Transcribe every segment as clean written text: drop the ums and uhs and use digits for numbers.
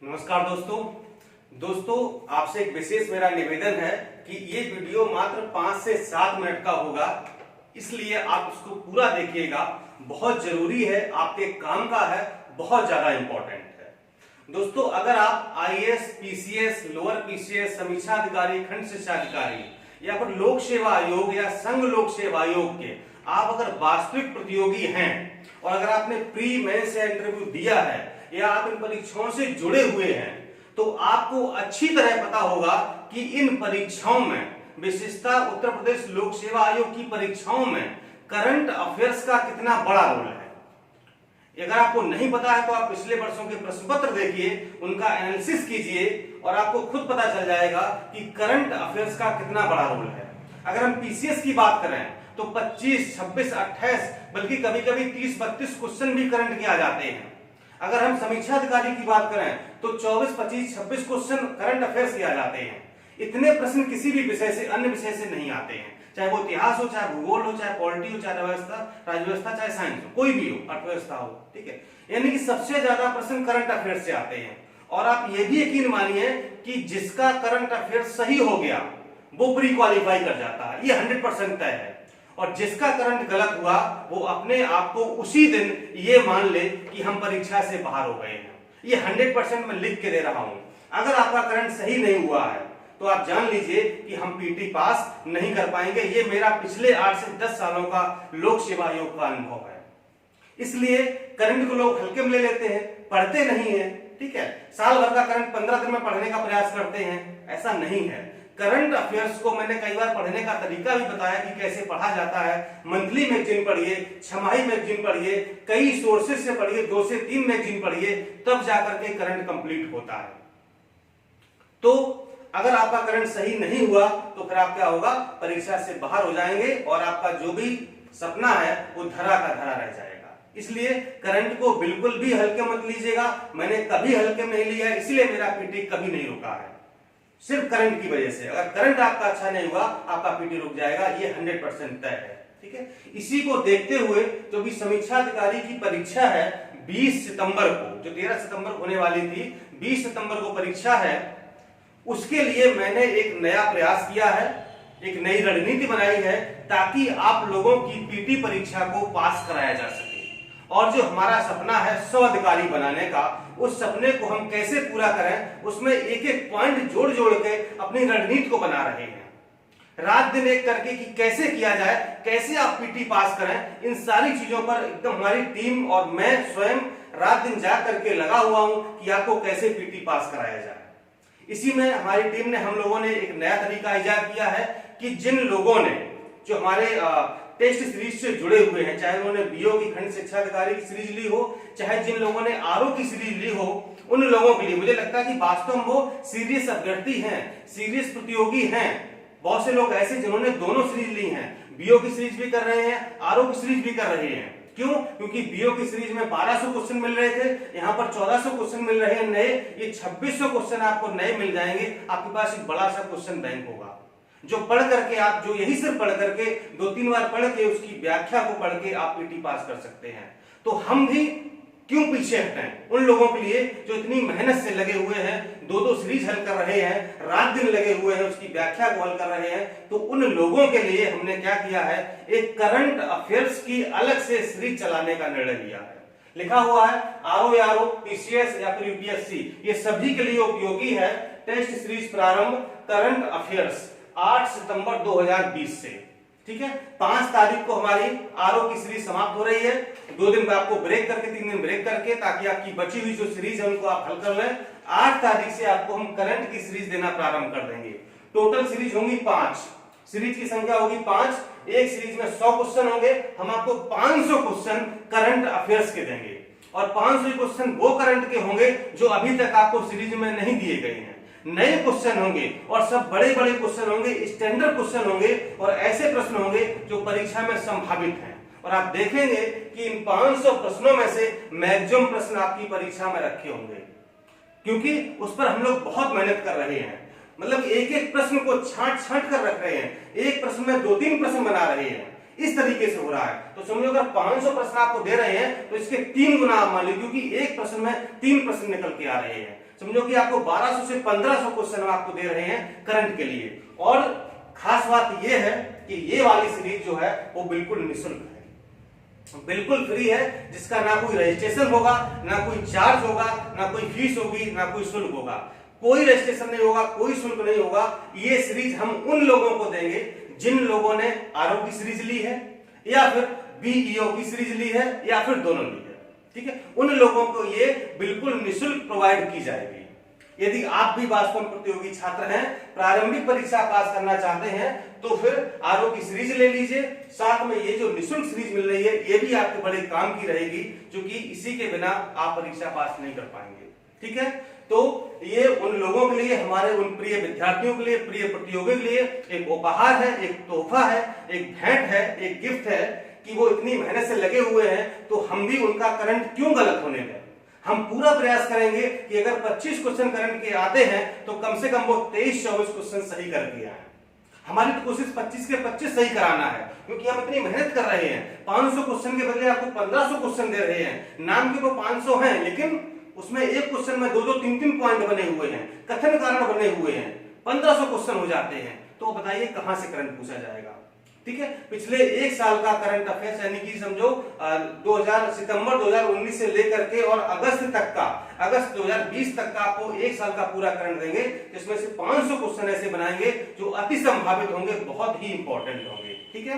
नमस्कार दोस्तों आपसे एक विशेष मेरा निवेदन है कि ये वीडियो मात्र 5 से 7 मिनट का होगा, इसलिए आप उसको पूरा देखिएगा। बहुत जरूरी है, आपके काम का है, बहुत ज्यादा इंपॉर्टेंट है। दोस्तों, अगर आप आईएएस, पीसीएस, लोअर पीसीएस, समीक्षा अधिकारी, खंड शिक्षा अधिकारी या फिर लोक सेवा आयोग या संघ लोक सेवा आयोग के आप अगर वास्तविक प्रतियोगी हैं और अगर आपने प्री मेंस या इंटरव्यू दिया है या आप इन परीक्षाओं से जुड़े हुए हैं, तो आपको अच्छी तरह पता होगा कि इन परीक्षाओं में, विशेषतः उत्तर प्रदेश लोक सेवा आयोग की परीक्षाओं में करंट अफेयर्स का कितना बड़ा रोल है। अगर आपको नहीं पता है तो आप पिछले वर्षों के प्रश्न पत्र देखिए, उनका एनालिसिस कीजिए और आपको खुद पता चल जाएगा कि करंट अफेयर्स का कितना बड़ा रोल है। अगर हम पीसीएस की बात करें तो 25, 26, 28 बल्कि कभी कभी 30-32 क्वेश्चन भी करंट के आ जाते हैं। अगर हम समीक्षा अधिकारी की बात करें तो 24, 25, 26 क्वेश्चन करंट अफेयर्स के आ जाते हैं। इतने प्रश्न किसी भी विषय से, अन्य विषय से नहीं आते हैं, चाहे वो इतिहास हो, चाहे भूगोल हो, चाहे पॉलिटी हो, चाहे राज्यव्यवस्था, चाहे साइंस हो, कोई भी हो, अर्थव्यवस्था हो। ठीक है, यानी कि सबसे ज्यादा प्रश्न करंट अफेयर्स से आते हैं। और आप ये भी यकीन मानिए कि जिसका करंट अफेयर्स सही हो गया वो प्री क्वालिफाई कर जाता है, ये 100% तय है। और जिसका करंट गलत हुआ वो अपने आप को उसी दिन ये मान ले कि हम परीक्षा से बाहर हो गए हैं। ये 100% मैं लिख के दे रहा हूं। अगर आपका करंट सही नहीं हुआ है तो आप जान लीजिए कि हम पीटी पास नहीं कर पाएंगे। ये मेरा पिछले 8 से 10 सालों का लोक सेवा आयोग का अनुभव है। इसलिए करंट को लोग हल्के में ले लेते हैं, पढ़ते नहीं है। ठीक है, साल भर का करंट 15 दिन में पढ़ने का प्रयास करते हैं, ऐसा नहीं है। करंट अफेयर्स को मैंने कई बार पढ़ने का तरीका भी बताया कि कैसे पढ़ा जाता है। मंथली मैगजीन पढ़िए, छमाही मैगजीन पढ़िए, कई सोर्सेज से पढ़िए, 2 से 3 मैगजीन पढ़िए, तब जाकर के करंट कंप्लीट होता है। तो अगर आपका करंट सही नहीं हुआ तो फिर आप क्या होगा, परीक्षा से बाहर हो जाएंगे और आपका जो भी सपना है वो धरा का धरा रह जाएगा। इसलिए करंट को बिल्कुल भी हल्के मत लीजिएगा। मैंने कभी हल्के में नहीं लिया, इसलिए मेरा पीटी कभी नहीं रुका है, सिर्फ करंट की वजह से। अगर करंट आपका अच्छा नहीं हुआ, आपका पीटी रुक जाएगा, ये 100% तय है। ठीक है, इसी को देखते हुए जो भी समीक्षा अधिकारी की परीक्षा है 20 सितंबर को, जो 13 सितंबर होने वाली थी, 20 सितंबर को परीक्षा है, उसके लिए मैंने एक नया प्रयास किया है, एक नई रणनीति बनाई है, ताकि आप लोगों की पीटी परीक्षा को पास कराया जा सके। और जो हमारा सपना है 100 अधिकारी बनाने का, उस सपने को हम कैसे पूरा करें, उसमें एक एक पॉइंट जोड़ जोड़ के अपनी रणनीति को बना रहे हैं, रात दिन एक करके कि कैसे किया जाए, कैसे आप पीटी पास करें। इन सारी चीजों पर एकदम हमारी टीम और मैं स्वयं रात दिन जा करके लगा हुआ हूं कि आपको कैसे पीटी पास कराया जाए। इसी में हमारी टीम ने, हम लोगों ने एक नया तरीका इजाद किया है कि जिन लोगों ने, जो हमारे टेस्ट सीरीज से जुड़े हुए हैं, चाहे उन्होंने बीओ की खंड शिक्षा अधिकारी की सीरीज ली हो, चाहे जिन लोगों ने आरओ की सीरीज ली हो, उन लोगों के लिए मुझे लगता है कि वास्तव में वो सीरियस अभ्यर्थी हैं, सीरियस प्रतियोगी हैं। बहुत से लोग ऐसे जिन्होंने दोनों सीरीज ली हैं, बीओ की सीरीज भी कर रहे हैं, आरओ की सीरीज भी कर रहे हैं। क्यों? क्योंकि बीओ की सीरीज में 1200 क्वेश्चन मिल रहे थे, यहाँ पर 1400 क्वेश्चन मिल रहे हैं नए। ये 2600 क्वेश्चन आपको नए मिल जाएंगे। आपके पास एक बड़ा सा क्वेश्चन बैंक होगा, जो पढ़ करके आप, जो यही सिर्फ पढ़ करके 2-3 बार पढ़ के उसकी व्याख्या को पढ़ के आप पीटी पास कर सकते हैं। तो हम भी क्यों पीछे हटें उन लोगों के लिए जो इतनी मेहनत से लगे हुए हैं, 2-2 सीरीज हल कर रहे हैं, रात दिन लगे हुए हैं, उसकी व्याख्या को हल कर रहे हैं। तो उन लोगों के लिए हमने क्या किया है, एक करंट अफेयर्स की अलग से सीरीज चलाने का निर्णय लिया है। लिखा हुआ है आरओ, पीसीएस या फिर यूपीएससी, ये सभी के लिए उपयोगी है। टेस्ट सीरीज प्रारंभ करंट अफेयर्स 8 सितंबर 2020 से। ठीक है, 5 तारीख को हमारी आरओ की सीरीज समाप्त हो रही है। 2 दिन आपको ब्रेक करके, 3 दिन ब्रेक करके, ताकि आपकी बची हुई जो सीरीज है उनको आप हल कर लें। 8 तारीख से आपको हम करंट की सीरीज देना प्रारंभ कर देंगे। टोटल सीरीज होंगी 5, सीरीज की संख्या होगी 5। एक सीरीज में 100 क्वेश्चन होंगे। हम आपको 500 क्वेश्चन करंट अफेयर्स के देंगे और 500 क्वेश्चन वो करंट के होंगे जो अभी तक आपको सीरीज में नहीं दिए गए हैं। नए क्वेश्चन होंगे और सब बड़े बड़े क्वेश्चन होंगे, स्टैंडर्ड क्वेश्चन होंगे और ऐसे प्रश्न होंगे जो परीक्षा में संभावित हैं। और आप देखेंगे कि इन 500 प्रश्नों में से मैक्सिमम प्रश्न आपकी परीक्षा में रखे होंगे, क्योंकि उस पर हम लोग बहुत मेहनत कर रहे हैं। मतलब एक एक प्रश्न को छांट छांट कर रख रहे हैं, एक प्रश्न में 2-3 प्रश्न बना रहे हैं, इस तरीके से हो रहा है। तो समझो अगर 500 प्रश्न आपको दे रहे हैं तो इसके 3 गुना आप मान लीजिए, क्योंकि एक प्रश्न में 3 प्रश्न निकल के आ रहे हैं। समझो कि आपको 1200 से 1500 क्वेश्चन आपको दे रहे हैं करंट के लिए। और खास बात यह है कि ये वाली सीरीज जो है वो बिल्कुल निःशुल्क है, बिल्कुल फ्री है, जिसका ना कोई रजिस्ट्रेशन होगा, ना कोई चार्ज होगा, ना कोई फीस होगी, ना कोई शुल्क होगा। कोई रजिस्ट्रेशन नहीं होगा, कोई शुल्क नहीं होगा। ये सीरीज हम उन लोगों को देंगे जिन लोगों ने आरओ की सीरीज ली है या फिर बीईओ की सीरीज ली है या फिर दोनों ली है। ठीक है, उन लोगों को ये बिल्कुल निःशुल्क प्रोवाइड की जाएगी। यदि आप भी वास्तव में प्रतियोगी छात्र हैं, प्रारंभिक परीक्षा पास करना चाहते हैं, तो फिर आरओ की सीरीज ले लीजिए। साथ में ये जो निःशुल्क सीरीज मिल रही है ये भी आपके बड़े काम की रहेगी, क्योंकि इसी के बिना आप परीक्षा पास नहीं कर पाएंगे। ठीक है, तो ये उन लोगों के लिए, हमारे उन प्रिय विद्यार्थियों के लिए, प्रिय प्रतियोगियों के लिए एक उपहार है, एक तोहफा है, एक भेंट है, एक गिफ्ट है कि वो इतनी मेहनत से लगे हुए हैं, तो हम भी उनका करंट क्यों गलत होने दें। हम पूरा प्रयास करेंगे कि अगर 25 क्वेश्चन करंट के आते हैं तो कम से कम वो 23-24 क्वेश्चन सही कर दिया है। हमारी तो कोशिश 25 के 25 सही कराना है, क्योंकि हम इतनी मेहनत कर रहे हैं। 500 क्वेश्चन के बदले आपको 1500 क्वेश्चन दे रहे हैं। नाम के तो 500 हैं, लेकिन उसमें एक क्वेश्चन में 2-2, 3-3 पॉइंट बने हुए हैं, कथन कारण बने हुए हैं। 1500 क्वेश्चन हो जाते हैं, तो बताइए कहां से करंट पूछा जाएगा। ठीक है, पिछले एक साल का करंट अफेयर्स यानी कि समझो सितंबर 2019 से लेकर के और अगस्त 2020 तक का आपको एक साल का पूरा करंट देंगे, जिसमें से 500 क्वेश्चन ऐसे बनाएंगे जो अति संभावित होंगे, बहुत ही इंपॉर्टेंट होंगे। ठीक है,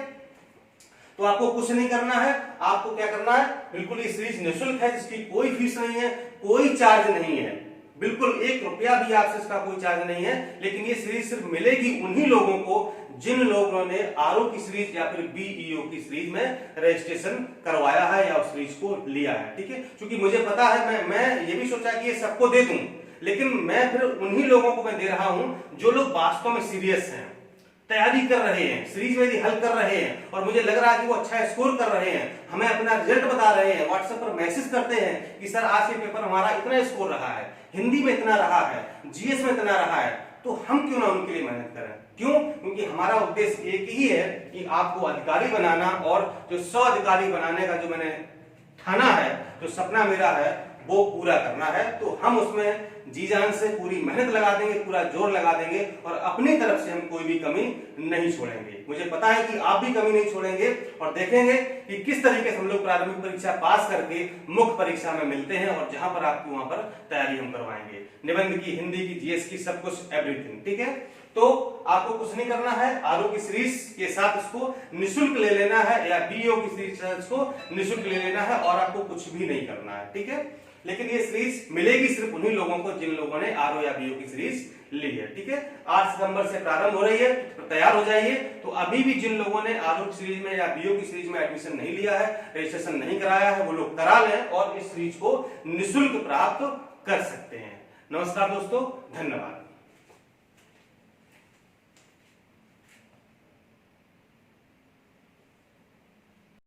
तो आपको कुछ नहीं करना है। आपको क्या करना है, बिल्कुल ये सीरीज निःशुल्क है, जिसकी कोई फीस नहीं है, कोई चार्ज नहीं है, बिल्कुल 1 रुपया भी आपसे इसका कोई चार्ज नहीं है। लेकिन ये सीरीज सिर्फ मिलेगी उन्हीं लोगों को जिन लोगों ने आरओ की सीरीज या फिर बीईओ की सीरीज में रजिस्ट्रेशन करवाया है या उस सीरीज को लिया है। ठीक है, क्योंकि मुझे पता है, मैं ये भी सोचा कि ये सबको दे दूं, लेकिन मैं फिर उन्हीं लोगों को मैं दे रहा हूं जो लोग वास्तव में सीरियस हैं, तैयारी कर रहे हैं, सीरीज में हल कर रहे हैं, और मुझे लग रहा है कि वो अच्छा स्कोर कर रहे हैं, हमें अपना रिजल्ट बता रहे हैं, व्हाट्सएप पर मैसेज करते हैं कि सर आज ये पेपर हमारा इतना स्कोर रहा है, हिंदी में इतना रहा है, जीएस में इतना रहा है। तो हम क्यों ना उनके लिए मेहनत करें। क्यों? क्योंकि हमारा उद्देश्य एक ही है कि आपको अधिकारी बनाना, और जो 100 अधिकारी बनाने का जो मैंने ठाना है, जो सपना मेरा है, वो पूरा करना है। तो हम उसमें जी जान से पूरी मेहनत लगा देंगे, पूरा जोर लगा देंगे, और अपनी तरफ से हम कोई भी कमी नहीं छोड़ेंगे। मुझे पता है कि आप भी कमी नहीं छोड़ेंगे, और देखेंगे कि किस तरीके से हम लोग प्रारंभिक परीक्षा पास करके मुख्य परीक्षा में मिलते हैं, और जहां पर आपको वहां पर तैयारी हम करवाएंगे, निबंध की, हिंदी की, जीएस की, सब कुछ, एवरीथिंग। ठीक है, तो आपको कुछ नहीं करना है, आरओ की सीरीज के साथ इसको निःशुल्क ले लेना है, या बीईओ की सीरीज के साथ इसको निःशुल्क ले लेना है, और आपको कुछ भी नहीं करना है। ठीक है, लेकिन ये सीरीज मिलेगी सिर्फ उन्हीं लोगों को जिन लोगों ने आरओ या बीईओ की सीरीज ली है। ठीक है, 8 सितंबर से प्रारंभ हो रही है, तो तैयार हो जाइए। तो अभी भी जिन लोगों ने आरओ की सीरीज में या बीईओ की सीरीज में एडमिशन नहीं लिया है, रजिस्ट्रेशन नहीं कराया है, वो लोग करा लें और इस सीरीज को निःशुल्क प्राप्त कर सकते हैं। नमस्कार दोस्तों, धन्यवाद।